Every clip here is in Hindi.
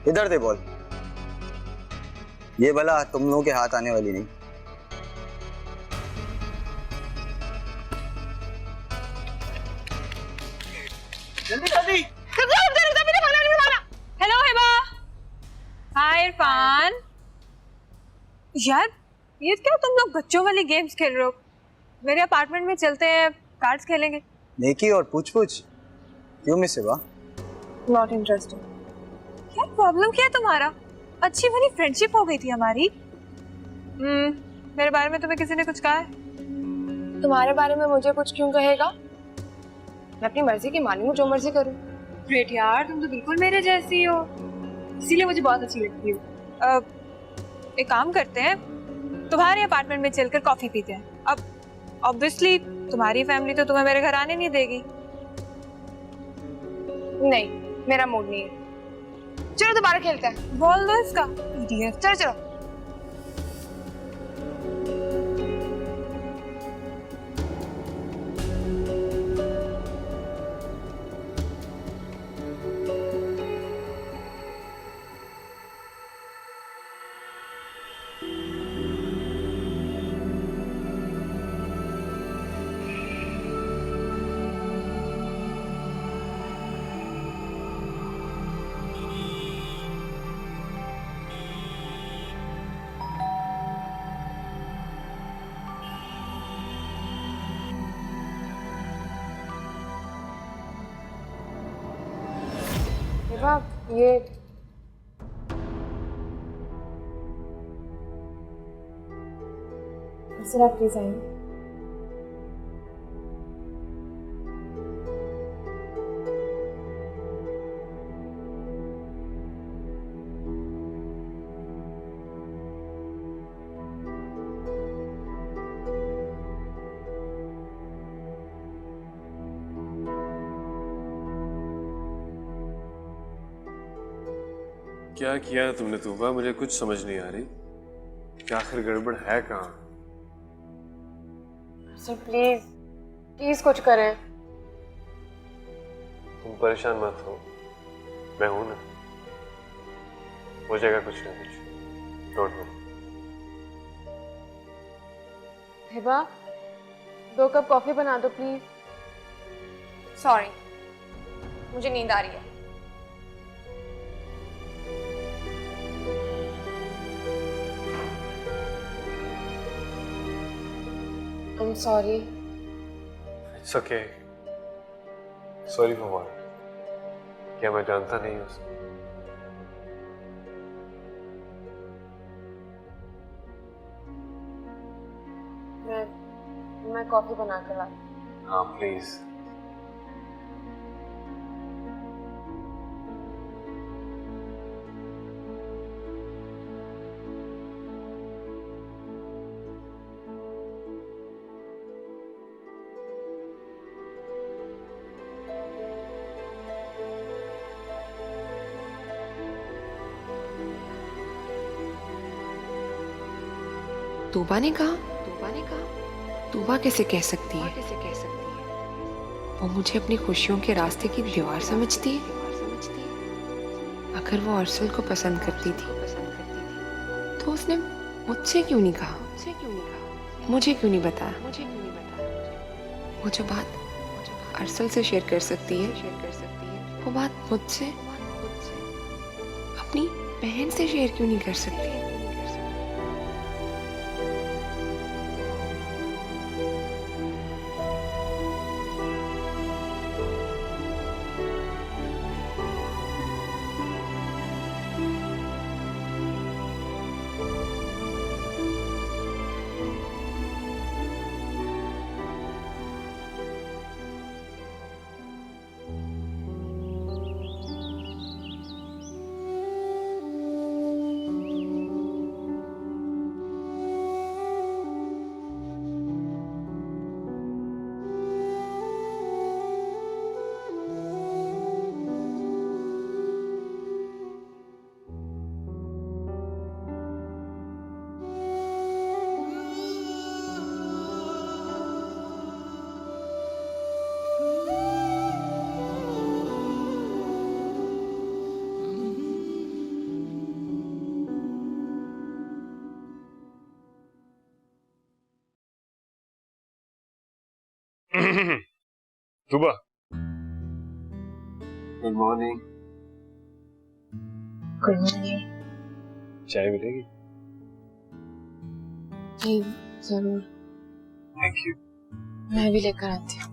इधर दे बॉल। ये भला तुम लोगों के हाथ आने वाली नहीं। जल्दी जल्दी। हेलो हिबा। हाय इरफान। यार ये क्या तुम लोग बच्चों वाली गेम्स खेल रहे हो? मेरे अपार्टमेंट में चलते हैं, कार्ड्स खेलेंगे। नेकी और पूछ पूछ क्यों मिस है? Not interested. क्या प्रॉब्लम क्या है तुम्हारा? अच्छी भली फ्रेंडशिप हो गई थी हमारी। मेरे बारे में तुम्हें किसी ने कुछ कहा है? तुम्हारे बारे में मुझे कुछ क्यों कहेगा? मैं अपनी मर्जी की मालिक हूँ, जो मर्जी करूँ। ग्रेट यार, तुम तो बिल्कुल मेरे जैसी हो, इसीलिए मुझे बहुत अच्छी लगती हो। एक काम करते हैं, तुम्हारे अपार्टमेंट में चलकर कॉफी पीते हैं। अब ऑब्वियसली तुम्हारी फैमिली तो तुम्हें मेरे घर आने नहीं देगी। नहीं, मेरा मूड नहीं है। चलो दोबारा खेलते हैं। बोल दो इसका इडियट। चलो चलो। ये सिर्फ प्लीज आइए। क्या किया तुमने तूबा? मुझे कुछ समझ नहीं आ रही कि आखिर गड़बड़ है कहाँ। सर प्लीज प्लीज कुछ करें। तुम परेशान मत हो, मैं हूं ना, हो जाएगा कुछ ना कुछ। Don't worry. Hiba, 2 cup coffee बना दो प्लीज। सॉरी, मुझे नींद आ रही है। I'm sorry. It's okay. Sorry for what? क्या मैं जानता नहीं हूँ उसे? मैं कॉफी बना के ला। हाँ प्लीज। तूबा ने कहा? तूबा कैसे कह सकती है? वो मुझे अपनी खुशियों के रास्ते की दीवार समझती है। अगर वो अरसल को पसंद करती थी तो उसने मुझसे क्यों नहीं कहा? मुझे क्यों नहीं बताया? वो जो बात अरसल से शेयर कर सकती है वो बात मुझसे, अपनी बहन से शेयर क्यों नहीं कर सकती? सुबह गुड मॉर्निंग। Good morning. चाय मिलेगी? जी जरूर, थैंक यू। मैं भी लेकर आती हूँ।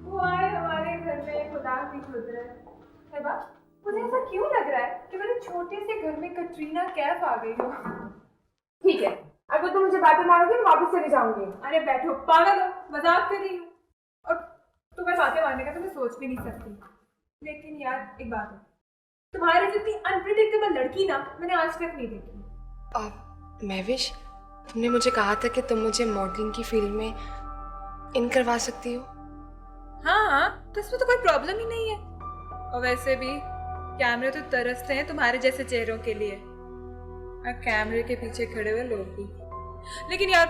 वो आए हमारे घर में खुदा की कुदरत। हेबा, मुझे ऐसा क्यों लग रहा है कि मेरे छोटे से घर में कटरीना कैफ आ गई हो। ठीक है, अगर तुम मुझे बातें मारोगे मैं वापस चली जाऊंगी। अरे बैठो, पागल हो, मजाक कर रही हूँ। और तुम्हें बातें मारने का तो मैं सोच भी नहीं सकती। लेकिन यार एक बात है, तुम्हारी जितनी अनप्रिडिक्टेबल लड़की ना मैंने आज तक नहीं देखी। महविश, तुमने मुझे कहा था कि तुम मुझे मॉडलिंग की फील्ड में इन करवा सकती हो। हाँ, तो इसमें तो कोई प्रॉब्लम ही नहीं है। और वैसे भी कैमरे तो तरसते हैं तुम्हारे जैसे चेहरों के लिए, और कैमरे के पीछे खड़े हुए लोग भी। लेकिन यार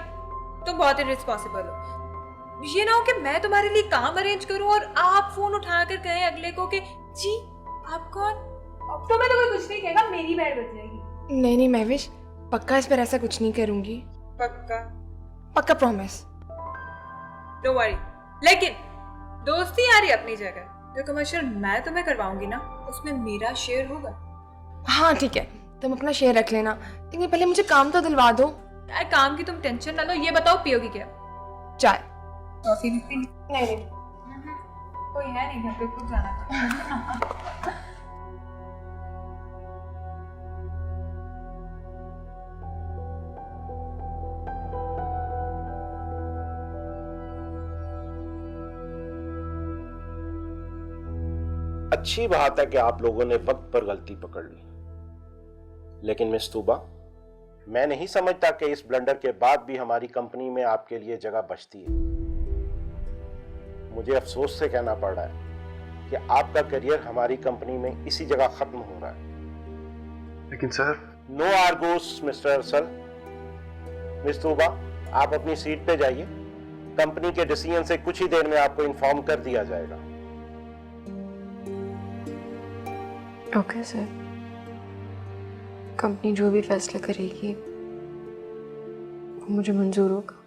तुम बहुत इररिस्पॉन्सिबल हो। ये ना हो कि मैं तुम्हारे लिए काम अरेंज करूं और आप फोन उठाकर कहें अगले को कि जी आप कौन। अब तो मैं तो कोई कुछ नहीं कहेगा, मेरी बैंड बज जाएगी। नहीं नहीं महविश, पक्का इस पर ऐसा कुछ नहीं करूंगी। पक्का? पक्का प्रॉमिस। Don't worry. लेकिन दोस्ती यारी अपनी जगह। जो कमर्शियल मैं तुम्हें करवाऊंगी ना, उसमें मेरा शेयर होगा। हाँ ठीक है, तुम अपना शेयर रख लेना, लेकिन पहले मुझे काम तो दिलवा दो। यार काम की तुम टेंशन ना लो। ये बताओ पियोगी क्या? चाय? कॉफी भी पीनी? नहीं। कोई है नहीं घर पे, खुद जाना। अच्छी बात है कि आप लोगों ने वक्त पर गलती पकड़ ली, लेकिन मिस तूबा, मैं नहीं समझता कि इस ब्लंडर के बाद भी हमारी कंपनी में आपके लिए जगह बचती है। मुझे अफसोस से कहना पड़ रहा है कि आपका करियर हमारी कंपनी में इसी जगह खत्म हो रहा है। लेकिन सर। नो आर्गोस मिस्टर अरसल। मिस तूबा, आप अपनी सीट पे जाइए। कंपनी के डिसीजन से कुछ ही देर में आपको इन्फॉर्म कर दिया जाएगा। ओके सर, कंपनी जो भी फैसला करेगी वो मुझे मंजूर होगा।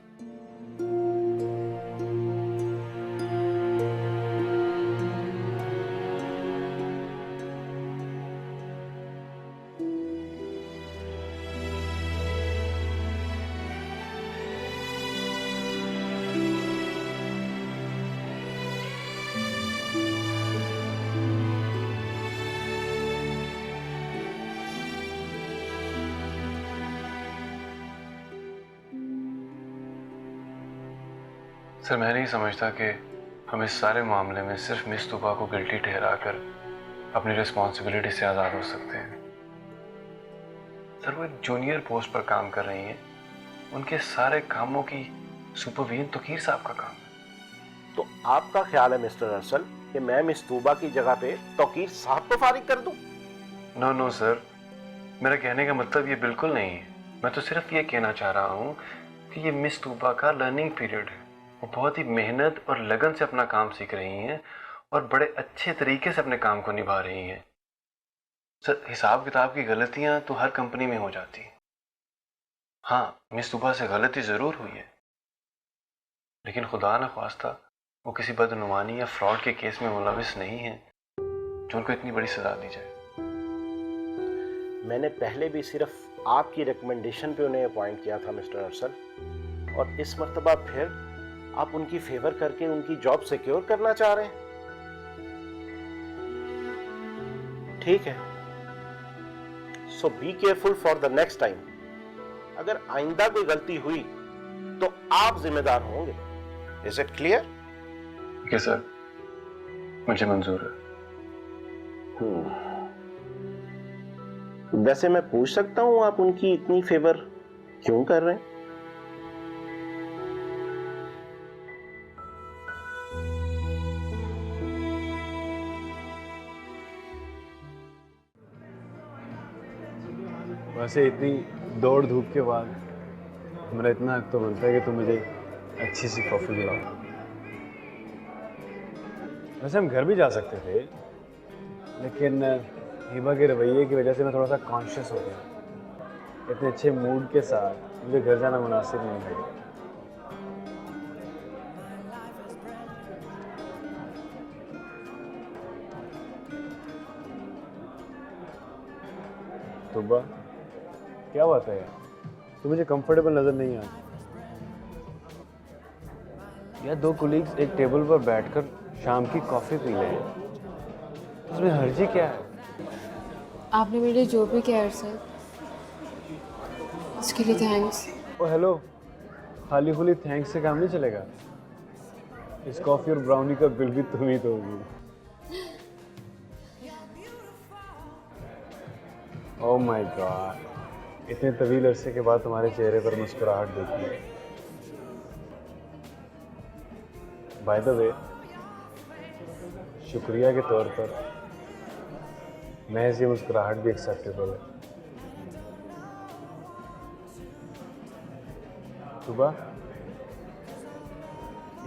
सर, मैं नहीं समझता कि हम इस सारे मामले में सिर्फ मिस तूबा को गिल्टी ठहराकर अपनी रिस्पॉन्सिबिलिटी से आज़ाद हो सकते हैं। सर, वो एक जूनियर पोस्ट पर काम कर रही हैं, उनके सारे कामों की सुपरविजन तौकीर साहब का काम है। तो आपका ख्याल है मिस्टर अरसल कि मैं मिस तूबा की जगह पे तौकीर साहब को फारिग कर दूं? नो सर, मेरा कहने का मतलब ये बिल्कुल नहीं है। मैं तो सिर्फ ये कहना चाह रहा हूँ कि ये मिस तूबा का लर्निंग पीरियड है। वो बहुत ही मेहनत और लगन से अपना काम सीख रही हैं और बड़े अच्छे तरीके से अपने काम को निभा रही हैं। सर, हिसाब किताब की गलतियां तो हर कंपनी में हो जाती हैं। हाँ, मिस तूबा से गलती ज़रूर हुई है, लेकिन खुदा न ख्वास्ता वो किसी बदनुमानी या फ्रॉड के केस में मुलविस नहीं है जो उनको इतनी बड़ी सजा दी जाए। मैंने पहले भी सिर्फ आपकी रिकमेंडेशन पे उन्हें अपॉइंट किया था मिस्टर अरसल, और इस मर्तबा फिर आप उनकी फेवर करके उनकी जॉब सिक्योर करना चाह रहे हैं। ठीक है, so be careful for the next time. अगर आइंदा कोई गलती हुई तो आप जिम्मेदार होंगे। Is it clear? Okay sir, मुझे मंजूर है। वैसे मैं पूछ सकता हूं आप उनकी इतनी फेवर क्यों कर रहे हैं? वैसे इतनी दौड़ धूप के बाद मेरा इतना हक तो बनता है कि तुम मुझे अच्छी सी कॉफ़ी दिलाओ। वैसे हम घर भी जा सकते थे, लेकिन हिबा के रवैये की वजह से मैं थोड़ा सा कॉन्शियस हो गया। इतने अच्छे मूड के साथ मुझे घर जाना मुनासिब नहीं है। तुबा, क्या बात है यार, तो मुझे कंफर्टेबल नजर नहीं आता। यार 2 कोलीग्स एक टेबल पर बैठकर शाम की कॉफ़ी पी रहे हैं, उसमें हर्जी क्या है? आपने मेरे लिए जो भी किया अरसल, उसके लिए थैंक्स। ओ हेलो, खाली खुली थैंक्स से काम नहीं चलेगा। इस कॉफ़ी और ब्राउनी का बिल भी तुम ही दोगी। ओह माय गॉड, इतने तवील अरसे के बाद तुम्हारे चेहरे पर मुस्कुराहट देखी है। बाय द वे, शुक्रिया के तौर पर महज ये मुस्कुराहट भी एक्सेप्टेबल है। सुबह,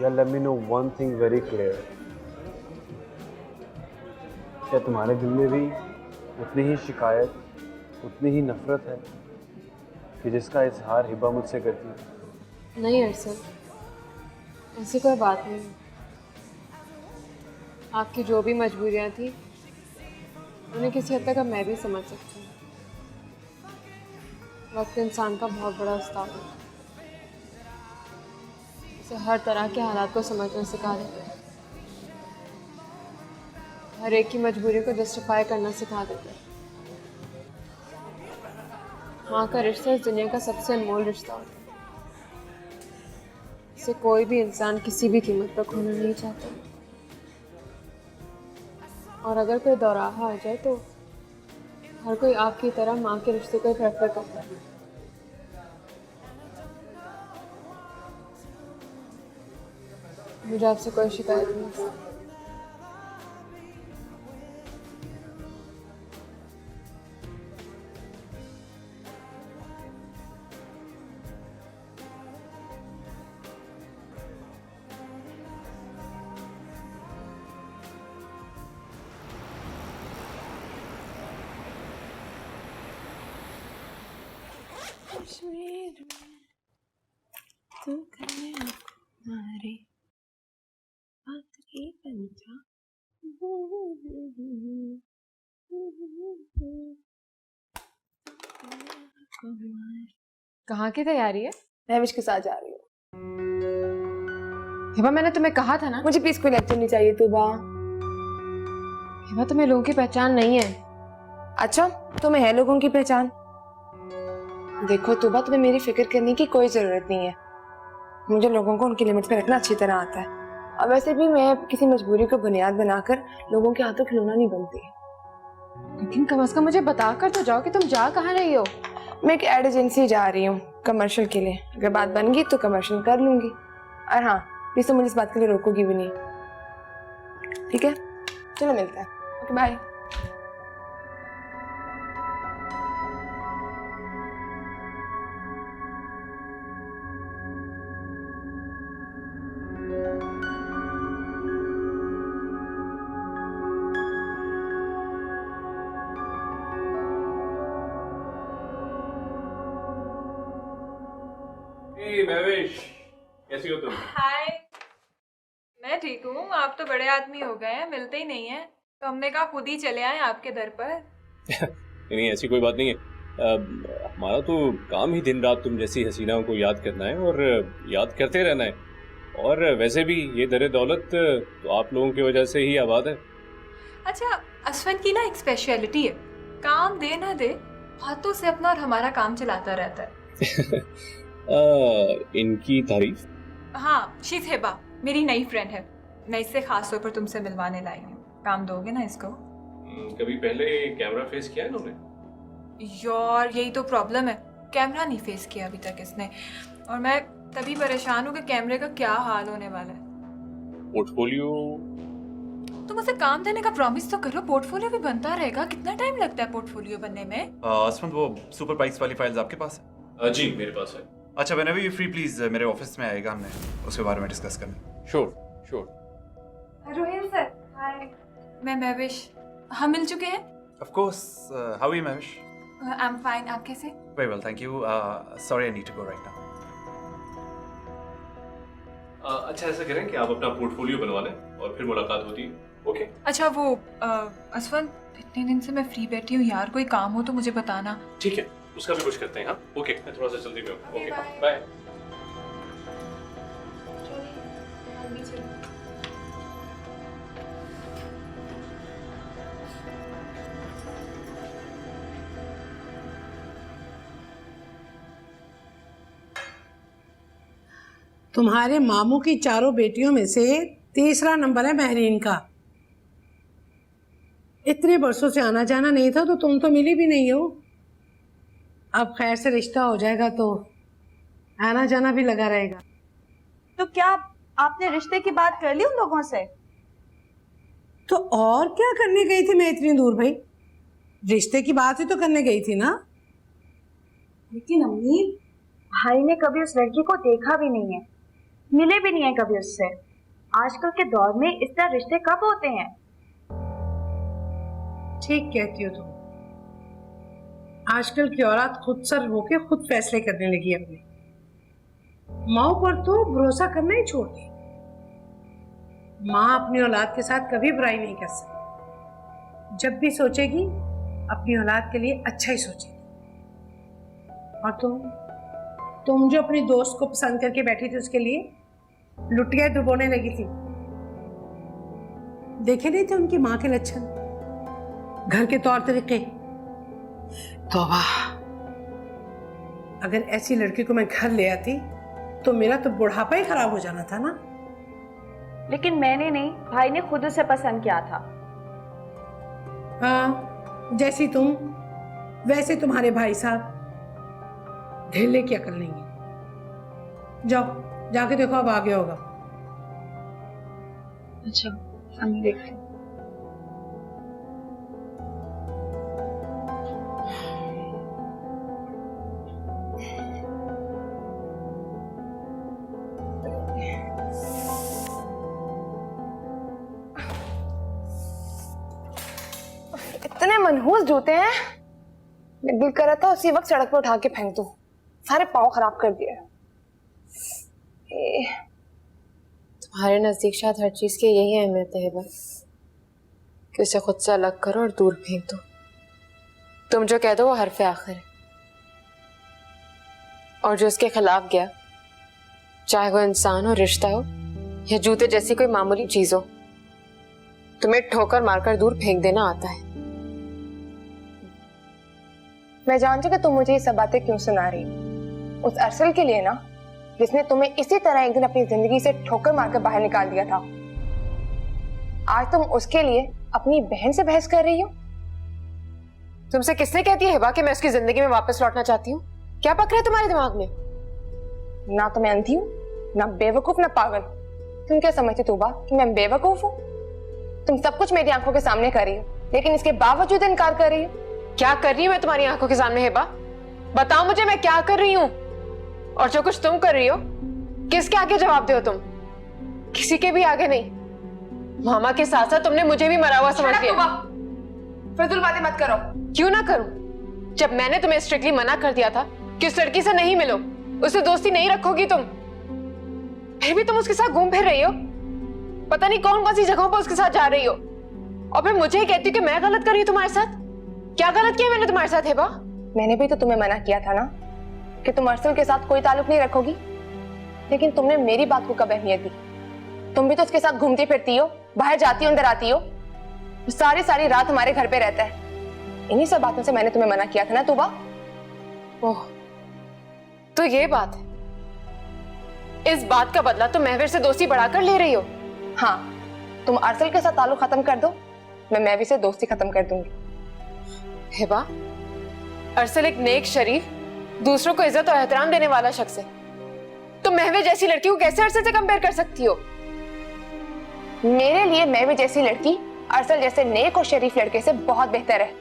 यार let me know one thing very clear. क्या तुम्हारे दिल में भी उतनी ही शिकायत, उतनी ही नफरत है कि जिसका इजहार हिबा मुझसे करती है? नहीं अरसल, ऐसी कोई बात नहीं। आपकी जो भी मजबूरियां थी उन्हें किसी हद तक अब मैं भी समझ सकती हूँ। वक्त इंसान का बहुत बड़ा उस्ताद है, उसे हर तरह के हालात को समझना सिखा देता है, हर एक की मजबूरी को जस्टिफाई करना सिखा देता है। माँ का रिश्ता इस दुनिया का सबसे अनमोल रिश्ता होता है, इसे कोई भी इंसान किसी भी कीमत पर खोना नहीं चाहता। और अगर कोई दौराहा आ जाए तो हर कोई आपकी तरह माँ के रिश्ते को प्रेफर करता है। मुझे आपसे कोई शिकायत नहीं है। कहाँ की तैयारी है? महविश के साथ जा रही हूँ। हिबा, मैंने तुम्हें कहा था ना, मुझे प्लीज कोई लेक्चर नहीं चाहिए। तुबा, हिबा तुम्हें लोगों की पहचान नहीं है। अच्छा, तुम्हें है लोगों की पहचान? देखो तुबा, तुम्हें मेरी फिक्र करने की कोई जरूरत नहीं है। मुझे लोगों को उनकी लिमिट्स में रखना अच्छी तरह आता है। और वैसे भी मैं किसी मजबूरी को बुनियाद बनाकर लोगों के हाथों खिलौना नहीं बनती। लेकिन कम से कम मुझे बता कर तो जाओ कि तुम जा कहाँ रही हो। मैं एक एड एजेंसी जा रही हूँ कमर्शियल के लिए। अगर बात बन गई तो कमर्शियल कर लूंगी। और हाँ, प्लीज तुम मुझे इस बात के लिए रोकोगी भी नहीं, ठीक है? चलो मिलते हैं। Okay, bye. महवेश, कैसी हो तुम? हाय, मैं ठीक हूँ। आप तो बड़े आदमी हो गए हैं, मिलते ही नहीं हैं, तो हमने कहा खुद ही चले आए आपके दर पर। नहीं, ऐसी कोई बात नहीं है। हमारा तो काम ही दिन रात तुम जैसी हसीनाओं को याद करना है और याद करते रहना है। और वैसे भी ये दरे दौलत तो आप लोगों की वजह से ही आबाद है। अच्छा, असफन की ना एक स्पेशलिटी है, काम दे ना दे हाथों से अपना और हमारा काम चलाता रहता है। इनकी तारीफ? हाँ, शीज हिबा मेरी नई फ्रेंड है, मैं इससे खास तौर पर तुमसे मिलवाने लाई हूँ। काम दोगे ना इसको? कभी पहले कैमरा फेस किया है इन्होंने? यार यही तो प्रॉब्लम है, कैमरा नहीं फेस किया अभी तक इसने। और मैं तभी परेशान हूँ कि कैमरे का क्या हाल होने वाला है। पोर्टफोलियो? तुम उसे काम देने का प्रॉमिस तो करो, पोर्टफोलियो भी बनता रहेगा। कितना टाइम लगता है पोर्टफोलियो बनने में? असमत, वो सुपर प्राइस वाली फाइल्स आपके पास है? जी मेरे पास है। अच्छा, व्हेनेवर यू फ्री प्लीज मेरे ऑफिस में आएगा, हमने उसके बारे में डिस्कस करना। श्योर। रोहित सर, हाय। मैं महविश, हम मिल चुके हैं। Of course. How are you, Mavish? I am fine, आप कैसे? Very well, thank you. Sorry, I need to go right now. अच्छा ऐसा करें कि आप अपना पोर्टफोलियो बनवा लें और फिर मुलाकात होती है। ओके? अच्छा वो असफल, इतने दिन से मैं फ्री बैठी हूँ यार, कोई काम हो तो मुझे बताना। ठीक है, उसका भी कुछ करते हैं। हाँ ओके, मैं थोड़ा सा जल्दी में हूँ। Okay bye. तुम्हारे मामू की चारों बेटियों में से तीसरा नंबर है महरीन का। इतने बरसों से आना जाना नहीं था तो तुम तो मिली भी नहीं हो। अब खैर से रिश्ता हो जाएगा तो आना जाना भी लगा रहेगा। तो क्या आपने रिश्ते की बात कर ली उन लोगों से? तो और क्या करने गई थी मैं इतनी दूर भाई? रिश्ते की बात ही तो करने गई थी ना। लेकिन अम्मी, भाई ने कभी उस लड़की को देखा भी नहीं है, मिले भी नहीं है कभी उससे। आजकल के दौर में इस तरह रिश्ते कब होते हैं? ठीक कहती हो तुम। आजकल की औरत खुद सर होके खुद फैसले करने लगी अपने। माँ पर तो भरोसा करना ही छोड़ दी। माँ अपनी औलाद के साथ कभी बुराई नहीं कर सकती। जब भी सोचेगी अपनी औलाद के लिए अच्छा ही सोचेगी। और तुम जो अपनी दोस्त को पसंद करके बैठी थी उसके लिए लुटिया डुबोने लगी थी। देखे नहीं थे उनकी माँ के लक्षण, घर के तौर तरीके। तौबा, अगर ऐसी लड़की को मैं घर ले आती तो मेरा तो बुढ़ापा ही खराब हो जाना था ना। लेकिन मैंने नहीं, भाई ने खुद उसे पसंद किया था। हाँ, जैसी तुम वैसे तुम्हारे भाई साहब। ढेले की अकल नहीं है। जाओ जाके देखो, अब आगे होगा। अच्छा, हम देखते हैं। इतने मनहूस जूते हैं, दिल कर रहा था उसी वक्त सड़क पर उठा के फेंक दूं। सारे पाँव खराब कर दिए। तुम्हारे नजदीक शायद हर चीज की यही अहमियत है बस, कि उसे खुद से अलग करो और दूर फेंक दो। तुम जो कह दो वो हरफ आखिर है, और जो उसके खिलाफ गया, चाहे वो इंसान हो, रिश्ता हो या जूते जैसी कोई मामूली चीज हो, तुम्हें ठोकर मारकर दूर फेंक देना आता है। मैं जानती हूँ कि तुम मुझे ये सब बातें क्यों सुना रही हो। उस अरसल के लिए ना, जिसने तुम्हें इसी तरह एक दिन अपनी जिंदगी से ठोकर मारकर बाहर निकाल दिया था। आज तुम उसके लिए अपनी बहन से बहस कर रही हो। तुमसे किसने कहती है हिबा कि मैं उसकी जिंदगी में वापस लौटना चाहती हूँ? क्या पक रहा है तुम्हारे दिमाग में? ना तो मैं अंधी हूँ, ना बेवकूफ, ना पागल। तुम क्या समझती तूबा कि मैं बेवकूफ हूँ? तुम सब कुछ मेरी आंखों के सामने कर रही हो, लेकिन इसके बावजूद इनकार कर रही हो। क्या कर रही हूँ मैं तुम्हारी आंखों के सामने हिबा? बताओ मुझे, मैं क्या कर रही हूँ? और जो कुछ तुम कर रही हो, किसके आगे जवाब दो तुम? किसी के भी आगे नहीं। मामा के साथ साथ तुमने मुझे भी मरा हुआ समझ लिया। फिजूल बातें मत करो। क्यों ना करूं? जब मैंने तुम्हें स्ट्रिक्टली मना कर दिया था कि उस लड़की से नहीं मिलो, उससे दोस्ती नहीं रखोगी तुम, फिर भी तुम उसके साथ घूम फिर रही हो। पता नहीं कौन कौन सी जगहों पर उसके साथ जा रही हो, और फिर मुझे ही कहती हो कि मैं गलत कर रही हूँ तुम्हारे साथ। क्या गलत किया मैंने तुम्हारे साथ हिबा? मैंने भी तो तुम्हें मना किया था ना कि तुम अरसल के साथ कोई ताल्लुक नहीं रखोगी, लेकिन तुमने मेरी बात को कब अहमियत दी? तुम भी तो उसके साथ घूमती फिरती हो, बाहर जाती हो, अंदर आती हो, सारी सारी रात हमारे घर पे रहता है। इन्हीं सब बातों से मैंने तुम्हें मना किया था ना तूबा। ओह, तो ये बात है। इस बात का बदला तुम महवीर से दोस्ती बढ़ाकर ले रही हो। हाँ, तुम अरसल के साथ ताल्लुक खत्म कर दो, मैं महवीर से दोस्ती खत्म कर दूंगी। हिबा, अरसल एक नेक, शरीफ, दूसरों को इज्जत और एहतराम देने वाला शख्स है। तुम महवीर जैसी लड़की को कैसे अरसल से कंपेयर कर सकती हो? मेरे लिए महवीर जैसी लड़की अरसल जैसे नेक और शरीफ लड़के से बहुत बेहतर है।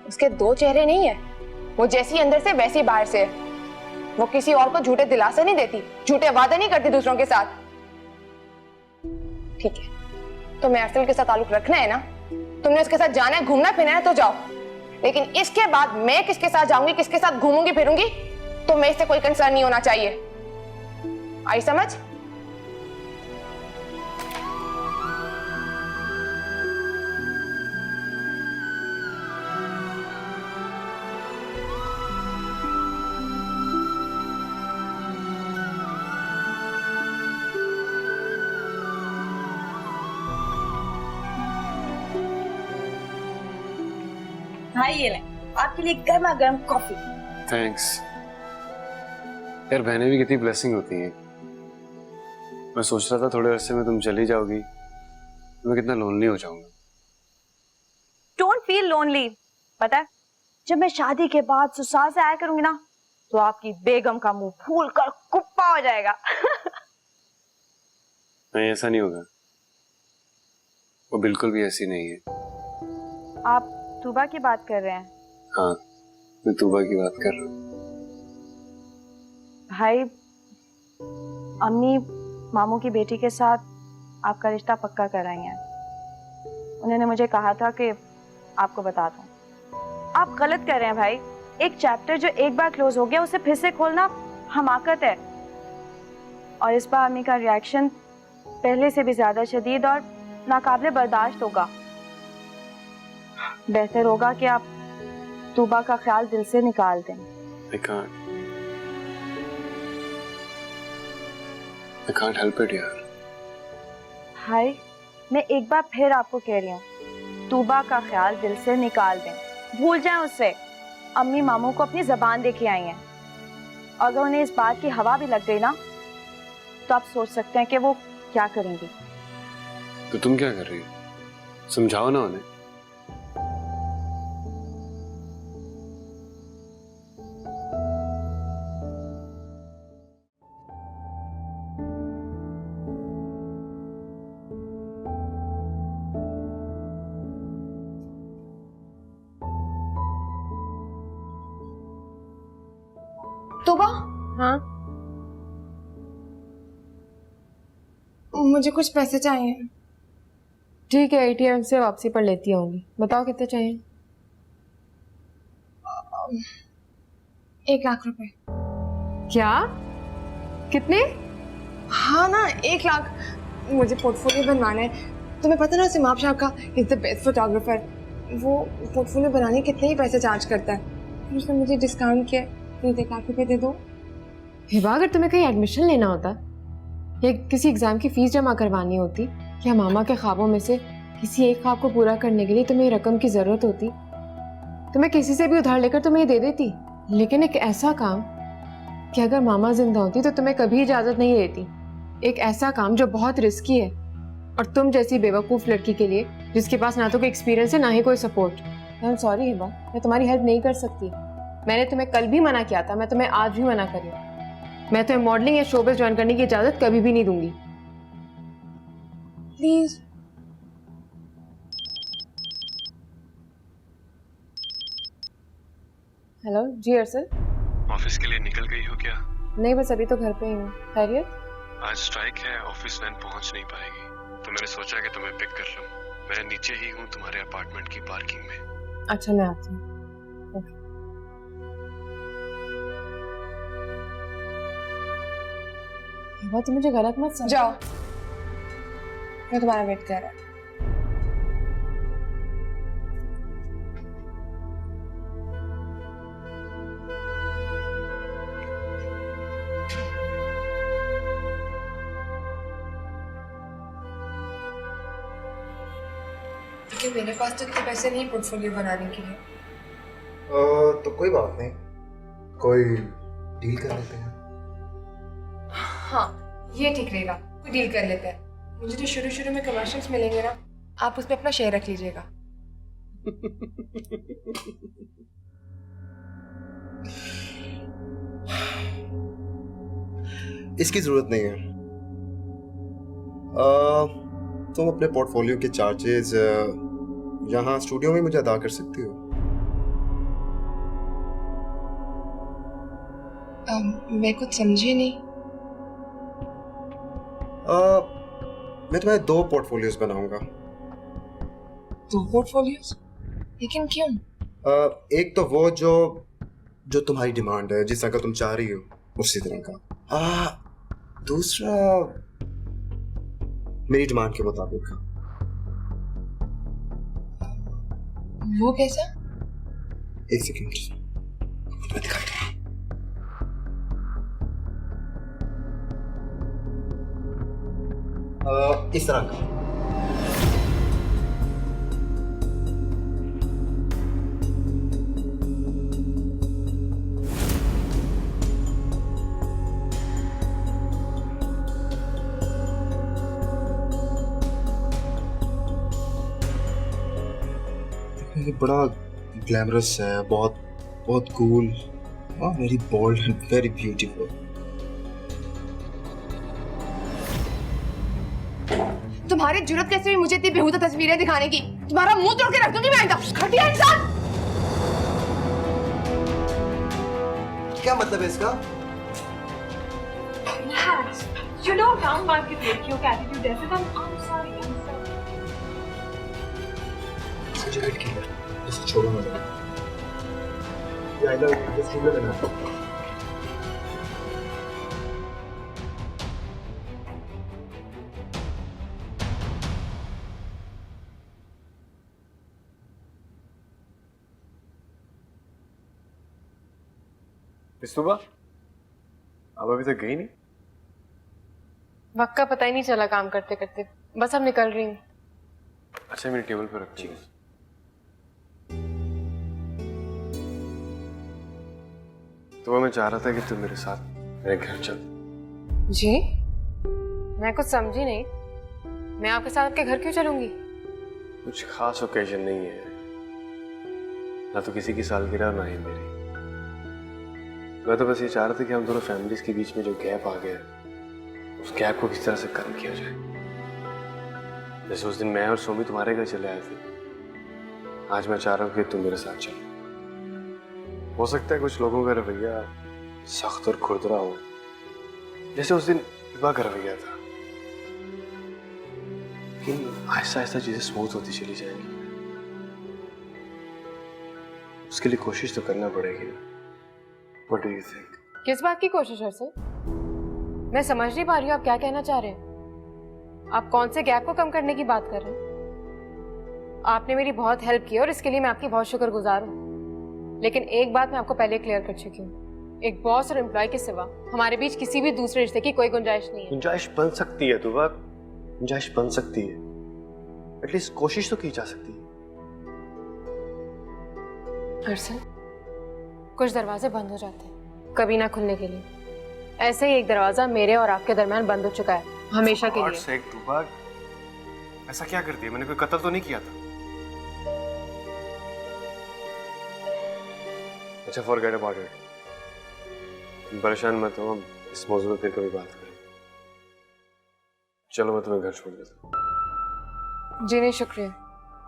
उसके दो चेहरे नहीं है, वो जैसी अंदर से वैसी बाहर से है। वो किसी और को झूठे दिलासे नहीं देती, झूठे वादे नहीं करती दूसरों के साथ। ठीक है, तो मैं अरसल के साथ ताल्लुक रखना है ना, तुमने उसके साथ जाना है, घूमना फिरना है तो जाओ, लेकिन इसके बाद मैं किसके साथ जाऊंगी, किसके साथ घूमूंगी फिरूंगी, तो मैं इससे कोई कंसर्न नहीं होना चाहिए। आई समझ? हाँ ये ले, आपके लिए गर्मा गर्म कॉफी। थैंक्स यार, बहनें भी कितनी ब्लेसिंग होती हैं। मैं सोच रहा था थोड़े अरसे में तुम चली जाओगी, मैं कितना लोनली हो जाऊंगा। Don't feel lonely. पता है, जब मैं शादी के बाद ससुराल से आया करूंगी ना, तो आपकी बेगम का मुंह फूल कर कुप्पा हो जाएगा। नहीं, ऐसा नहीं होगा, वो बिल्कुल भी ऐसी नहीं है। आप तूबा की बात कर रहे हैं? हाँ, मैं तूबा की बात कर रहा हूँ। भाई, अम्मी मामू की बेटी के साथ आपका रिश्ता पक्का कराई हैं। उन्होंने मुझे कहा था कि आपको बता दूं। आप गलत कर रहे हैं भाई। एक चैप्टर जो एक बार क्लोज हो गया, उसे फिर से खोलना हमाकत है। और इस बार अम्मी का रिएक्शन पहले से भी ज्यादा शदीद और नाकाबिले बर्दाश्त होगा। बेहतर होगा कि आप तूबा का ख्याल दिल से निकाल दें। I can't help it यार। भाई, मैं एक बार फिर आपको कह रही हूँ, तूबा का ख्याल दिल से निकाल दें, भूल जाएं उससे। अम्मी मामू को अपनी जबान दे के आई हैं। अगर उन्हें इस बात की हवा भी लग गई ना, तो आप सोच सकते हैं कि वो क्या करेंगी। तो तुम क्या कर रही हो? समझाओ ना उन्हें। तूबा, हाँ, मुझे कुछ पैसे चाहिए। ठीक है, एटीएम से वापसी पर लेती आऊंगी। बताओ कितने चाहिए? 1 लाख रुपए। क्या? कितने? हाँ ना, 1 लाख। मुझे पोर्टफोलियो बनवाना है। तुम्हें पता ना, सिमाब शाह का इज द बेस्ट फोटोग्राफर। वो पोर्टफोलियो बनाने कितने ही पैसे चार्ज करता है। फिर उसने मुझे डिस्काउंट किया, 1 लाख रुपए दे दो। हिबा, अगर तुम्हें कहीं एडमिशन लेना होता या किसी एग्जाम की फीस जमा करवानी होती, क्या मामा के ख्वाबों में से किसी एक ख्वाब को पूरा करने के लिए तुम्हें रकम की जरूरत होती, तो मैं किसी से भी उधार लेकर तुम्हें ये दे देती। लेकिन एक ऐसा काम कि अगर मामा जिंदा होती तो तुम्हें कभी इजाजत नहीं देती। एक ऐसा काम जो बहुत रिस्की है, और तुम जैसी बेवकूफ लड़की के लिए जिसके पास ना तो कोई एक्सपीरियंस है ना ही कोई support. I am sorry Hiba, मैं तुम्हारी हेल्प नहीं कर सकती। मैंने तुम्हें कल भी मना किया था, मैं तुम्हें आज भी मना कर रही हूँ। मैं तुम्हें मॉडलिंग या शोबिज़ ज्वाइन करने की इजाजत कभी भी नहीं दूंगी। Please. Hello ji Arsal. Office के लिए निकल गई हो क्या? नहीं, बस अभी तो घर पे ही हूँ। खैरियत? आज स्ट्राइक है, ऑफिस वैन पहुंच नहीं पाएगी, तो मैंने सोचा कि तुम्हें पिक कर लूं। मैं नीचे ही हूँ तुम्हारे अपार्टमेंट की पार्किंग में। अच्छा, मैं आती हूँ। हिबा, तुम मुझे गलत मत समझो। जाओ, मैं तुम्हारा वेट कर रहा हूँ। लेकिन मेरे पास तो इतने पैसे नहीं पोर्टफोलियो बनाने के लिए। तो कोई बात नहीं, कोई डील कर लेते हैं। हाँ, ये ठीक रहेगा, कोई डील कर लेते हैं। मुझे तो शुरू शुरू में कमर्शियल्स मिलेंगे ना, आप उसमें अपना शेयर रख लीजिएगा। इसकी जरूरत नहीं है। तुम अपने पोर्टफोलियो के चार्जेस यहाँ स्टूडियो में मुझे अदा कर सकती हो। मैं कुछ समझी नहीं। मैं तुम्हें 2 पोर्टफोलियोज बनाऊंगा। 2 पोर्टफोलियोज? लेकिन क्यों? एक तो वो जो जो तुम्हारी डिमांड है, जिस तरह का तुम चाह रही हो उसी तरह का। दूसरा मेरी डिमांड के मुताबिक का। वो कैसा? एक सेकंड, मैं दिखाता हूं। इस तरह का। ये बड़ा ग्लैमरस है, बहुत बहुत cool, very bold and very beautiful. तुम्हारी जुर्रत कैसे हुई मुझे इतनी बेहुदा तस्वीरें दिखाने की? तुम्हारा मुंह तोड़ के रख दूंगी मैं एकदम। घटिया इंसान। क्या मतलब है इसका? You don't down market लड़कियों का attitude ऐसे तो I'm sorry. मुझे हट के इसको छोड़ो मत। I love you, just leave it now. मिस्तूबा, अब अभी तक गई नहीं? वक्त का पता ही नहीं चला काम करते करते, बस अब निकल रही हूँ। अच्छा, मेरी टेबल पर रखती हूँ। तो मैं चाह रहा था कि तुम मेरे साथ मेरे घर चल। जी? मैं कुछ समझी नहीं। मैं आपके साथ आपके घर क्यों चलूंगी? कुछ खास ओकेजन नहीं है, ना तो किसी की सालगिरह ना ही मेरी। मैं तो बस ये चाह रहा था कि हम दोनों फैमिलीज के बीच में जो गैप आ गया है उस गैप को किस तरह से कम किया जाए। जैसे उस दिन मैं और सोमी तुम्हारे घर चले आए थे, आज मैं चाह रहा हूँ कि तुम मेरे साथ चलो। हो सकता है कुछ लोगों का रवैया सख्त और खुरदरा हो, जैसे उस दिन हिबा का रवैया था, लेकिन आहिस्ता आहिस्ता चीजें स्मूथ होती चली जाएंगी। उसके लिए कोशिश तो करना पड़ेगी ना। What do you think? किस बात की कोशिश हर्षल? मैं समझ नहीं पा रही हूँ आप क्या कहना चाह रहे हैं। आप कौन से गैप को कम करने की बात कर रहे हैं? आपने मेरी बहुत हेल्प की और इसके लिए मैं आपकी बहुत शुक्रगुजार हूँ। लेकिन एक बात मैं आपको पहले क्लियर कर चुकी हूँ, एक बॉस और एम्प्लॉय के सिवा हमारे बीच किसी भी दूसरे रिश्ते की कोई गुंजाइश नहीं है। गुंजाइश बन सकती है तुबा, गुंजाइश बन सकती है। एटलीस्ट कोशिश तो की जा सकती है। हर्षल, कुछ दरवाजे बंद हो जाते हैं कभी ना खुलने के लिए। ऐसे ही एक दरवाजा मेरे और आपके दरमियान बंद हो चुका है हमेशा के लिए। तुबा, ऐसा क्या कर दिया? मैंने कोई कत्ल तो नहीं किया था। अच्छा, फॉरगेट अबाउट इट। परेशान मत हो, हम इस मौजूद में फिर कभी बात करें। चलो मैं तुम्हें घर छोड़ देता हूँ। जी नहीं शुक्रिया,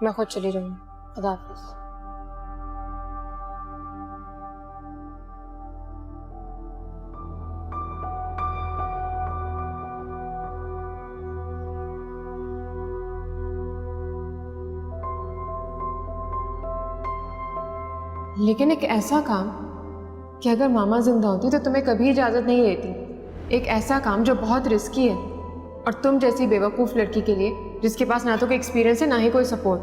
मैं खुद चली जाऊंगी। खुदा हाफिज। लेकिन एक ऐसा काम कि अगर मामा जिंदा होती तो तुम्हें कभी इजाज़त नहीं देती। एक ऐसा काम जो बहुत रिस्की है और तुम जैसी बेवकूफ़ लड़की के लिए जिसके पास ना तो कोई एक्सपीरियंस है ना ही कोई support.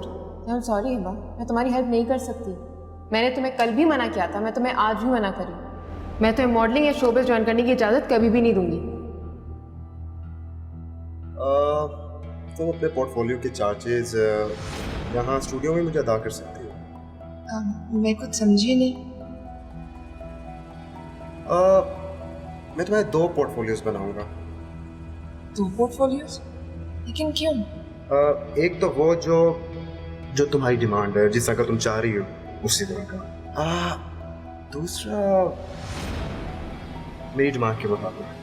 I am sorry Hiba, मैं तुम्हारी हेल्प नहीं कर सकती। मैंने तुम्हें कल भी मना किया था, मैं तुम्हें आज भी मना करी। मैं तुम्हें मॉडलिंग या शोबिज़ ज्वाइन करने की इजाज़त कभी भी नहीं दूंगी। तुम अपने पोर्टफोलियो के चार्जेस यहाँ स्टूडियो में मुझे अदा कर सकती हो। मैं कुछ समझी नहीं। मैं तुम्हें 2 पोर्टफोलियोज बनाऊंगा। 2 पोर्टफोलियोज? लेकिन क्यों? एक तो वो जो जो तुम्हारी डिमांड है, जिस तरह का तुम चाह रही हो उसी तरह का। दूसरा मेरी डिमांड के मुताबिक।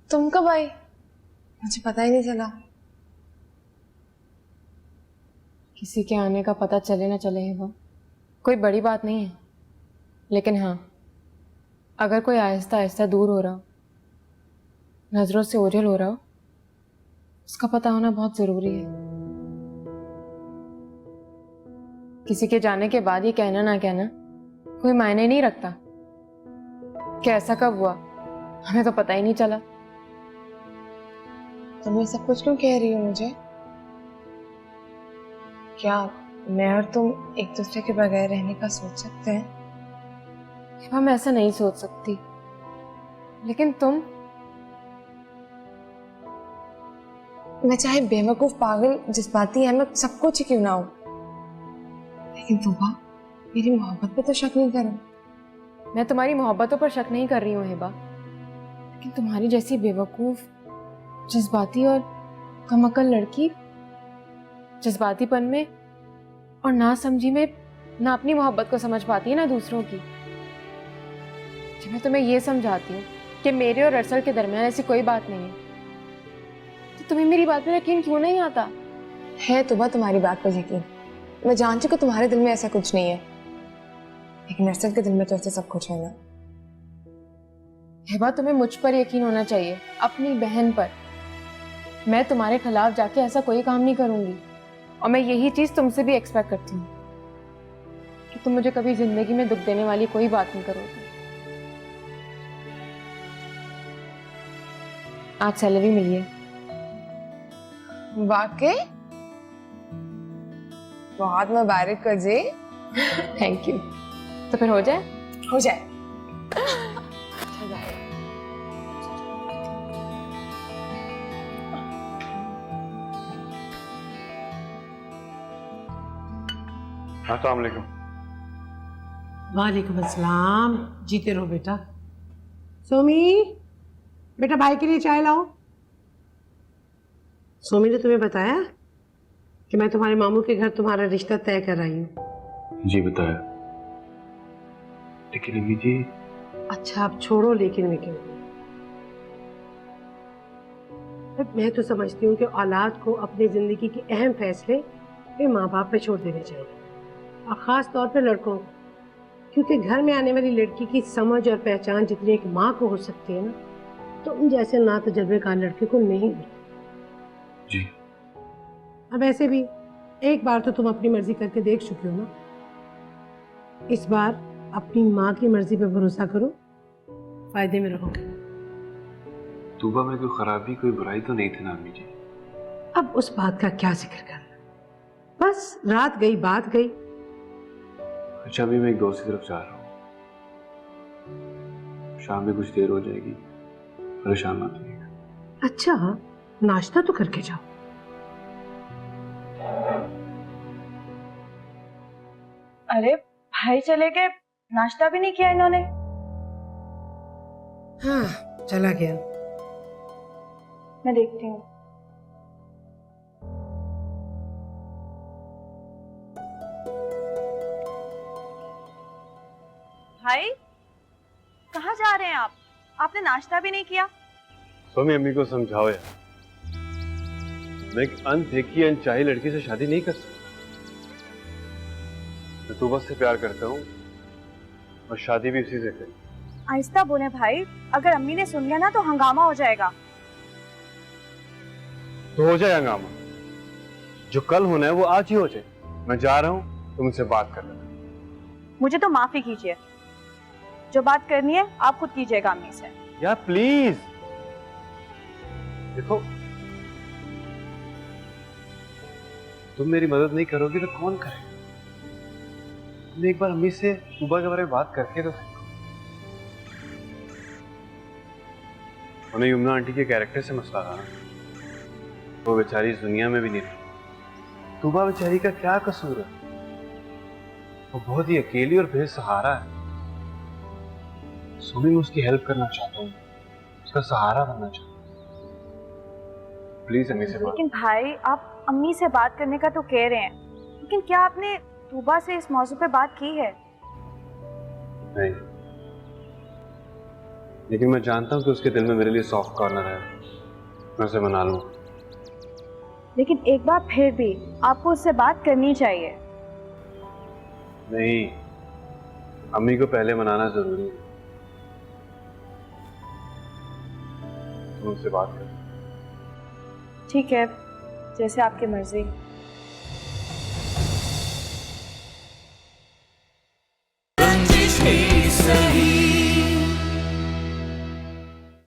तुम कब आई? मुझे पता ही नहीं चला। किसी के आने का पता चले ना चले हिबा, कोई बड़ी बात नहीं है, लेकिन हाँ, अगर कोई आहिस्ता आहिस्ता दूर हो रहा हो, नजरों से ओझल हो रहा हो, उसका पता होना बहुत जरूरी है। किसी के जाने के बाद ये कहना ना कहना कोई मायने नहीं रखता कि ऐसा कब हुआ, हमें तो पता ही नहीं चला। तुम ये सब कुछ क्यों कह रही हो मुझे? क्या मैं और तुम एक दूसरे के बगैर रहने का सोच सकते हैं? हम ऐसा नहीं सोच सकती, लेकिन तुम, मैं चाहे बेवकूफ, पागल, जज्बाती, अहमक, सब कुछ ही क्यों ना हो, लेकिन तुबा, मेरी मोहब्बत पे तो शक नहीं करो। मैं तुम्हारी मोहब्बतों पर शक नहीं कर रही हूँ हिबा, लेकिन तुम्हारी जैसी बेवकूफ, जज्बाती और कमअक्ल लड़की जज्बातीपन में और ना समझी में ना अपनी मोहब्बत को समझ पाती है ना दूसरों की। जब मैं तुम्हें ये समझाती हूँ कि मेरे और अरसल के दरमियान ऐसी कोई बात नहीं है, तो तुम्हें मेरी बात पर यकीन क्यों नहीं आता? है तुबा तुम्हारी बात पर यकीन, मैं जान चुकी तुम्हारे दिल में ऐसा कुछ नहीं है, लेकिन अरसल के दिल में तो ऐसा सब कुछ है ना। हिबा, तुम्हें मुझ पर यकीन होना चाहिए, अपनी बहन पर। मैं तुम्हारे खिलाफ जाके ऐसा कोई काम नहीं करूंगी, और मैं यही चीज तुमसे भी एक्सपेक्ट करती हूँ कि तुम मुझे कभी जिंदगी में दुख देने वाली कोई बात नहीं करोगी। आज सैलरी मिली है। वाकई? बहुत मुबारक हो जी। Thank you. तो फिर हो जाए? हो जाए। अस्सलाम वालेकुम। वालेकुम अस्सलाम। जीते रहो बेटा। सोमी, बेटा भाई के लिए चाय लाओ। सोमी ने तुम्हें बताया कि मैं तुम्हारे मामू के घर तुम्हारा रिश्ता तय कर रही हूँ? जी बताया, लेकिन अम्मी जी। अच्छा अब छोड़ो लेकिन में क्यों। मैं तो समझती हूँ कि औलाद को अपनी जिंदगी के अहम फैसले अपने माँ बाप पे छोड़ देने चाहिए, और ख़ास तौर पे लड़कों को, क्योंकि घर में आने वाली लड़की की समझ और पहचान जितनी एक माँ को हो सकती है ना, तो उन जैसे ना तजुर्बेकार लड़के को नहीं मिलती। जी। अब ऐसे भी एक बार तो तुम अपनी मर्जी करके देख चुके हो ना, इस बार अपनी माँ की मर्जी पे भरोसा करो, फायदे में रहोगे। तूबा में कोई खराबी, कोई बुराई तो नहीं थी ना अम्मी जी? अब उस बात का क्या जिक्र करना, बस रात गई बात गई। अच्छा अभी मैं एक दोस्त की तरफ जा रहा हूँ, शाम में कुछ देर हो जाएगी, परेशान मत होइएगा। अच्छा नाश्ता तो करके जाओ। अरे भाई चले गए, नाश्ता भी नहीं किया इन्होंने। हाँ चला गया। मैं देखती हूँ। भाई कहाँ जा रहे हैं आप? आपने नाश्ता भी नहीं किया। स्वामी अम्मी को समझाओ यार, मैं एक अनदेखी अनचाही लड़की से शादी नहीं कर सकता। मैं तूबा से प्यार करता हूँ और शादी भी उसी से करी। आहिस्ता बोले भाई, अगर अम्मी ने सुन लिया ना तो हंगामा हो जाएगा। तो हो जाए हंगामा, जो कल होना है वो आज ही हो जाए। मैं जा रहा हूँ, तुम मुझसे बात कर लेना। मुझे तो माफी कीजिए, जो बात करनी है आप खुद कीजिएगा अम्मी से। यार प्लीज देखो, तुम मेरी मदद नहीं करोगे तो कौन करेगा? तुमने एक बार अम्मी से तूबा के बारे में बात करके तो उन्हें यमुना आंटी के कैरेक्टर से मसला रहा, वो बेचारी इस दुनिया में भी नहीं रही। तूबा बेचारी का क्या कसूर है? वो बहुत ही अकेली और बेसहारा है। सुमी, मैं उसकी हेल्प करना चाहता हूँ, उसका सहारा बनना चाहता हूँ। प्लीज अम्मी से बात। लेकिन भाई आप अम्मी से बात करने का तो कह रहे हैं, लेकिन क्या आपने तूबा से इस मौजू पे बात की है? नहीं, लेकिन मैं जानता हूँ कि उसके दिल में मेरे लिए सॉफ्ट कॉर्नर है, मैं उसे मना लूँ। लेकिन एक बार फिर भी आपको उससे बात करनी चाहिए। नहीं, अम्मी को पहले मनाना जरूरी है। तुम उनसे बात कर। ठीक है, जैसे आपकी मर्जी।